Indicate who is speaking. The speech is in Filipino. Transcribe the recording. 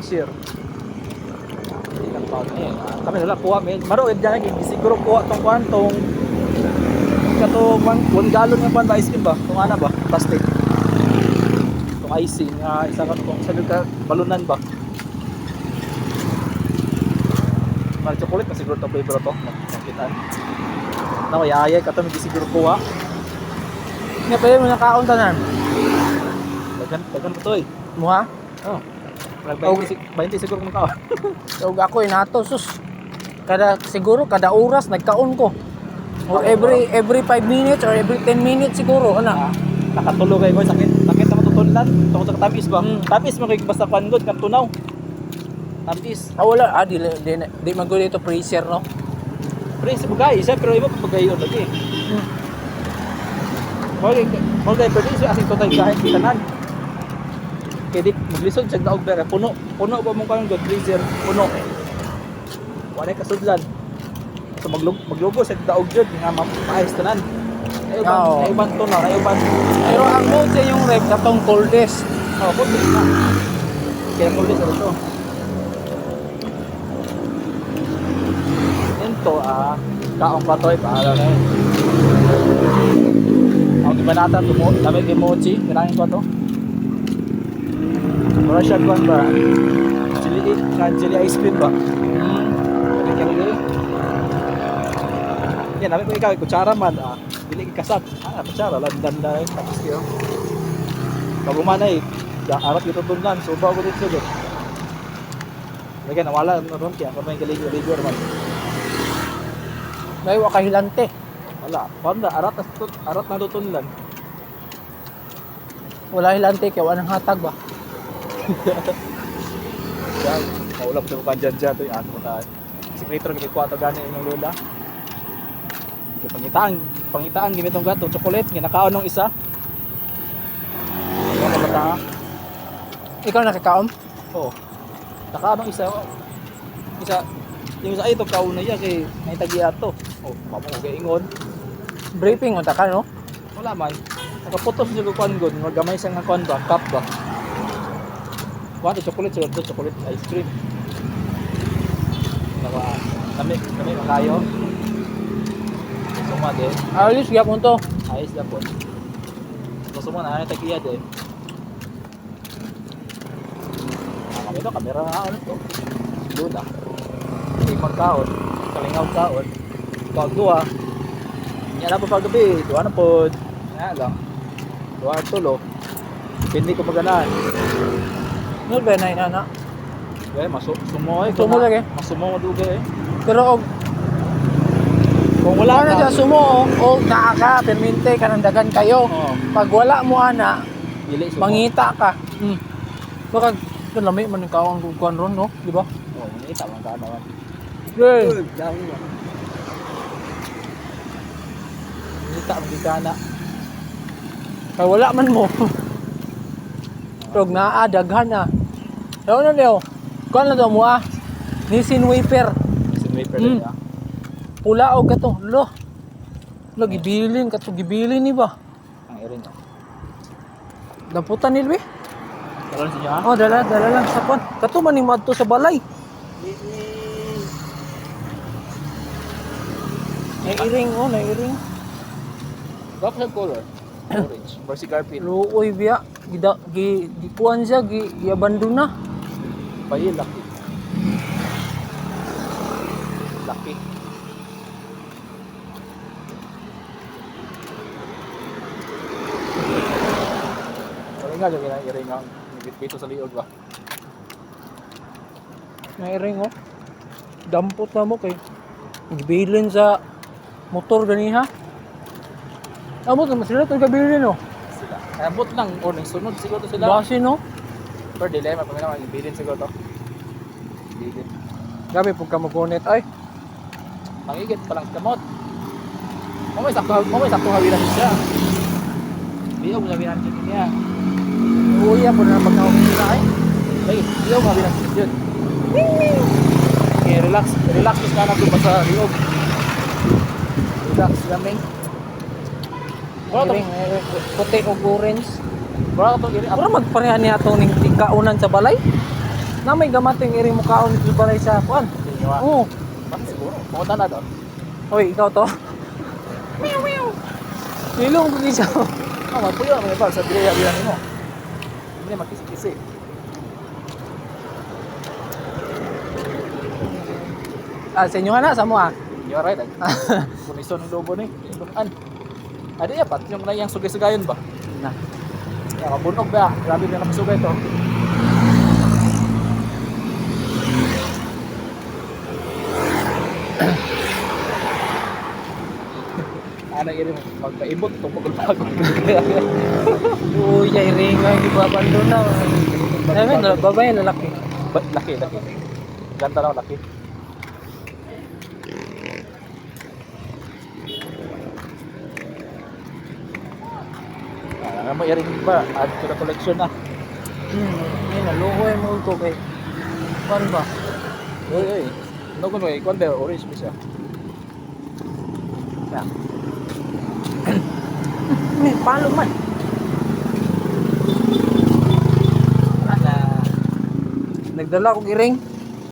Speaker 1: share. Ikan pa ni. Kami wala kuha men. Maro ed diyan siguro kuha tong kuan tong katong 1 gallon nga pan ba ice cream ba? Tong ana ba? Plastic. Tong icing isa ka tong sa ka balunan ba? Mal chocolate pa siguro to flavor to. Makitaan. Na yaya ka to may siguro kuha.
Speaker 2: Nga pa yun, nakaon tanan.
Speaker 1: Dagan po to eh.
Speaker 2: Muha?
Speaker 1: Oh. 20 siguro kung kaon.
Speaker 2: So ako nato sus. Siguro kada oras nagkaon ko. Or every 5 minutes or every 10 minutes siguro ana.
Speaker 1: Nakatulog kayo sakit na matutulan tungkol sa tamis ba? Tamis mo kay basta pangod kan tunaw. Tamis.
Speaker 2: Wala di man gud ito freezer no.
Speaker 1: Pre sa bugay, isa pero iba pagayon lagi. Bagay pero isa asing total kahit tanan. Kaya di maglisod siya daog bera puno ba mo karon god freezer puno. Wala kasudlan. So maglugo sa daog jud nga maayos tanan. Ay uban to na, ay uban.
Speaker 2: Pero ang mode sa yung rep katong coldest.
Speaker 1: Oh, coldest na. Kaya coldest ano to. Ito kaong patoy para na yun. Ang ibanata dami kay mochi, kailangan ko to. Russian one ba? Chili ice cream ba? Yan, namin ko ikaw, kutsara man, dili kasat. Kutsara, landan na yun, tapos kayo. Pag eh, arap ito tundan, suba ko dito doon. Lagyan, nawala na ron, kaya kung may galigo naman.
Speaker 2: May wakahilante.
Speaker 1: Wala, panda, arat na tutundan.
Speaker 2: Wala hilante kaya wala nang hatag ba?
Speaker 1: Yan, maulap sa mga dyan ito yung ato tayo. Sekretor, gimikuha ito gani yung lula. Pangitaan gimitong gato, chocolate, ginakaon ng isa. Ano ba ta?
Speaker 2: Ikaw nakikaon?
Speaker 1: Oo. Nakaon ng isa. Yung isa ito kauna niya kay naitagi ato. Oh, mamukay ingon.
Speaker 2: Briefing unta ka no?
Speaker 1: Wala man. Nakaputos siya kuan god, magamay siya nga kuan ba, cup ba. Kuan chocolate siguro to, chocolate ice cream. Nami makayo. Suma din.
Speaker 2: Alis gyapon to.
Speaker 1: Ayos na po. Suma na tagiya din. Kami to kamera na ano to. Luna. May magkaon, kalingaw kaon. Pagduwa. Nya na po paggabi, duwa na po. Nga lang. Duwa tulo. Hindi ko maganahan.
Speaker 2: Ano ba na inana?
Speaker 1: Okay, sumo
Speaker 2: Sumo lagi.
Speaker 1: Masumo dugay eh.
Speaker 2: Pero
Speaker 1: Kung wala
Speaker 2: na dyan sumo o naa ka, perminte ka ng dagan kayo.
Speaker 1: Oo.
Speaker 2: Pag wala mo ana,
Speaker 1: Dili sumo.
Speaker 2: mangita ka. Baka lami man ikaw ang kukuan ron no, di ba?
Speaker 1: Oh, mangita man ka naman.
Speaker 2: Yeah.
Speaker 1: Mangita man ka na.
Speaker 2: Kaya wala man mo. Tog naa daghan na. Daw na daw. Kuan na daw mo Nissin Wafer.
Speaker 1: Sinway pa rin ya.
Speaker 2: Pula o gato. Lo. Gibilin kato gibilin ni ba?
Speaker 1: Ang iring.
Speaker 2: Damputan nilwi.
Speaker 1: Karon sa inyo
Speaker 2: Oh, dala lang sa kon. Kato man ni madto sa balay. Nairing nairing.
Speaker 1: Gap sa color. Orange. Versi Garfield.
Speaker 2: Luoy biya. Gikuan siya, giabandon na.
Speaker 1: Bayi laki. Laki. Nga yung iring ang bito sa liog ba?
Speaker 2: Nairing Dampot na mo kay gibilin sa motor ganiha. Amo to sila to gabilin
Speaker 1: Sila. Abot lang o nang sunod siguro to sila.
Speaker 2: Base no.
Speaker 1: Per dilemma pag naman ibilin siguro to. Ibilin.
Speaker 2: Gabi pag ka magunit ay.
Speaker 1: Mangigit pa lang kamot. Mamay sakto hawiran siya. Diyo mo hawiran siya niya.
Speaker 2: Uya po na pagkawin nila ay.
Speaker 1: Ay, diyo mo hawiran siya yun. Okay, relax ka na doon sa liog. Relax laming.
Speaker 2: Nairing puti o orange.
Speaker 1: Bro, ito gini.
Speaker 2: Pero magpareha niya to ning kaunan sa balay. Na may gamating iri mo kaon dito balay sa kuan.
Speaker 1: Hindi nyo ah.
Speaker 2: Oo.
Speaker 1: Bakit siguro? Pumunta na doon.
Speaker 2: Hoy, ikaw to. Silong ko siya.
Speaker 1: Ah, magpuyo naman yung sa bilang mo. Hindi makisi-kisi.
Speaker 2: Ah, sa inyo na sa mo ah.
Speaker 1: Hindi ka right. Punison ng lobo ni. An. Adi ya pat yung nayang sugay-sugayon ba?
Speaker 2: Na.
Speaker 1: Ya mabunog ba? Grabe na nakasugay to. Ano iri mo? Magpaibot itong pagulpagod.
Speaker 2: Uy, ay ring nga di ba bando na. Ay, babae lalaki.
Speaker 1: Laki. Ganda lang laki. Ano mo i-ring ba? Add to the collection na.
Speaker 2: Yan na luhoy mo to kay. Kuan ba?
Speaker 1: Uy. Ano ko ba? Ikuan ba? Orange ba siya?
Speaker 2: Ya. Ni palo man. Nagdala ko giring.